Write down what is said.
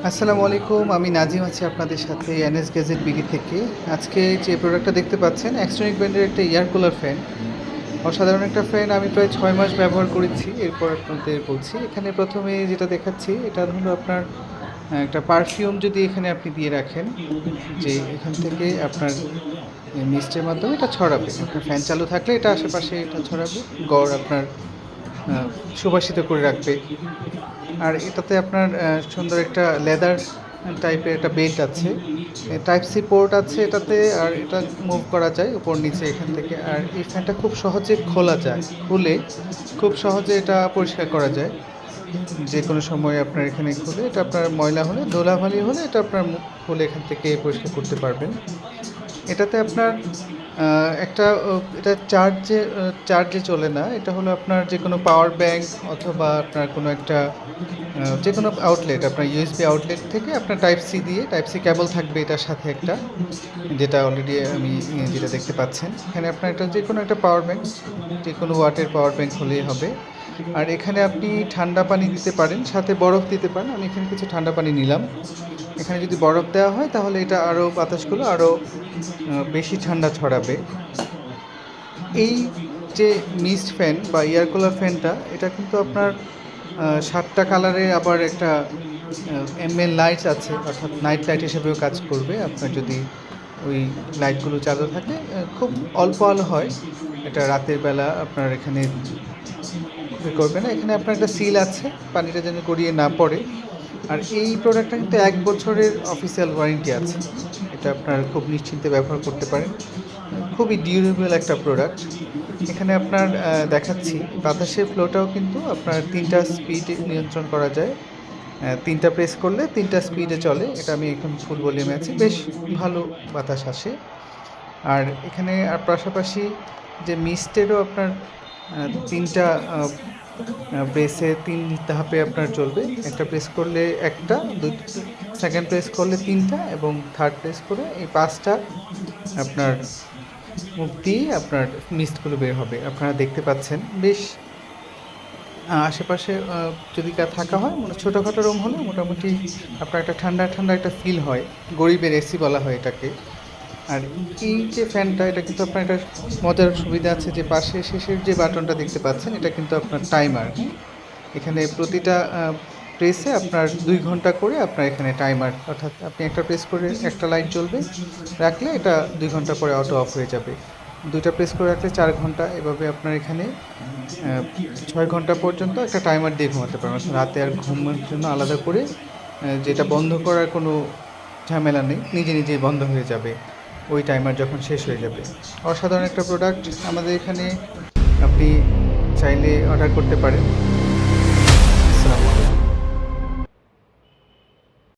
আসসালামু আলাইকুম। আমি নাজিম আছি আপনাদের সাথে এনএস গ্যাজেট বিডি থেকে। আজকে যে প্রোডাক্টটা দেখতে পাচ্ছেন এক্সট্রনিক ব্র্যান্ডের একটা এয়ার কুলার ফ্যান। অসাধারণ একটা ফ্যান, আমি প্রায় ৬ মাস ব্যবহার করেছি। এরপর আপনাদের বলছি। এখানে প্রথমে যেটা দেখাচ্ছি এটা হলো আপনার একটা পারফিউম যদি এখানে আপনি দিয়ে রাখেন, যে এখান থেকে আপনার মিস্টের মাধ্যমে এটা ছড়াবে। আপনার ফ্যান চালু থাকলে এটা আশেপাশে এটা ছড়াবে। গড় আপনার আ সুবাসিত করে রাখবে। আর এটাতে আপনার সুন্দর একটা লেদার টাইপের একটা বেল্ট আছে। টাইপ সি পোর্ট আছে এটাতে, আর এটা মুভ করা যায় উপর নিচে এখান থেকে। আর এই ফ্যানটা খুব সহজে খোলা যায়। খুলে খুব সহজে এটা পরিষ্কার করা যায়। যেকোনো সময় আপনার এখানে খুলে এটা আপনার ময়লা হলে, ধুলাবালি হলে এটা আপনার খুলে এখান থেকে পরিষ্কার করতে পারবেন। এটাতে আপনার একটা এটা চার্জে চলে না। এটা হলো আপনার যেকোনো পাওয়ার ব্যাংক অথবা আপনার কোনো একটা যেকোনো আউটলেট, আপনার ইউএসবি আউটলেট থেকে আপনার টাইপ সি দিয়ে, টাইপ সি কেবল থাকবে এটার সাথে একটা, যেটা অলরেডি আমি যেটা দেখতে পাচ্ছেন। এখানে আপনার এটা যেকোনো একটা পাওয়ার ব্যাংক, যেকোনো ওয়াটের পাওয়ার ব্যাংক হলেই হবে। আর এখানে আপনি ঠান্ডা পানি দিতে পারেন, সাথে বরফ দিতে পারেন। আমি এখানে কিছু ঠান্ডা পানি নিলাম। এখানে যদি বরফ দেওয়া হয় তাহলে এটা আরও বাতাসগুলো আরও বেশি ঠান্ডা ছড়াবে। এই যে মিস্ট ফ্যান বা এয়ার কুলার ফ্যানটা, এটা কিন্তু আপনার ৭টা কালারের আবার একটা এমএল লাইটস আছে, অর্থাৎ নাইট লাইট হিসেবেও কাজ করবে। আপনার যদি ওই লাইটগুলো চালু থাকে, খুব অল্প আলো হয়, এটা রাতের বেলা আপনার এখানে করবে না। এখানে আপনার একটা সিল আছে, পানিটা যেন গড়িয়ে না পড়ে। আর এই প্রোডাক্টটা কিন্তু ১ বছরের অফিসিয়াল ওয়ারেন্টি আছে। এটা আপনার খুব নিশ্চিন্তে ব্যবহার করতে পারেন। খুবই ডিউরেবল একটা প্রোডাক্ট। এখানে আপনার দেখাচ্ছি বাতাসের ফ্লোটাও কিন্তু আপনার ৩টা স্পিডে নিয়ন্ত্রণ করা যায়। ৩টা প্রেস করলে ৩টা স্পিডে চলে। এটা আমি এখন ফুল ভলিউমে আছি। বেশ ভালো বাতাস আসে। আর এখানে আর পাশাপাশি যে মিস্টেরও আপনার ৩টা প্রেসে ৩ ধাপে আপনার চলবে। একটা প্রেস করলে একটা, সেকেন্ড প্রেস করলে ৩টা এবং থার্ড প্রেস করে এই ৫টা আপনার মুখ দিয়ে আপনার মিস্টগুলো বের হবে। আপনারা দেখতে পাচ্ছেন বেশ আশেপাশে যদি থাকা হয়, মানে ছোটোখাটো রুম হলে মোটামুটি আপনার একটা ঠান্ডা ঠান্ডা একটা ফিল হয়। গরিবের এসি বলা হয় এটাকে। আর এই যে ফ্যানটা, এটা কিন্তু আপনার একটা মজার সুবিধা আছে যে পাশে শেষের যে বাটনটা দেখতে পাচ্ছেন এটা কিন্তু আপনার টাইমার। এখানে প্রতিটা প্রেসে আপনার ২ ঘন্টা করে আপনার এখানে টাইমার, অর্থাৎ আপনি একটা প্রেস করে একটা লাইট জ্বলবে, রাখলে এটা ২ ঘন্টা পরে অটো অফ হয়ে যাবে। ২টা প্রেস করে রাখলে ৪ ঘন্টা, এভাবে আপনার এখানে ৬ ঘন্টা পর্যন্ত একটা টাইমার দিয়ে ঘুমাতে পারবেন। রাতে আর ঘুমের জন্য আলাদা করে যেটা বন্ধ করার কোনো ঝামেলা নেই, নিজে নিজেই বন্ধ হয়ে যাবে ওই টাইমার যখন শেষ হয়ে যাবে। অসাধারণ একটা প্রোডাক্ট। আমাদের এখানে আপনি চাইলে অর্ডার করতে পারেন।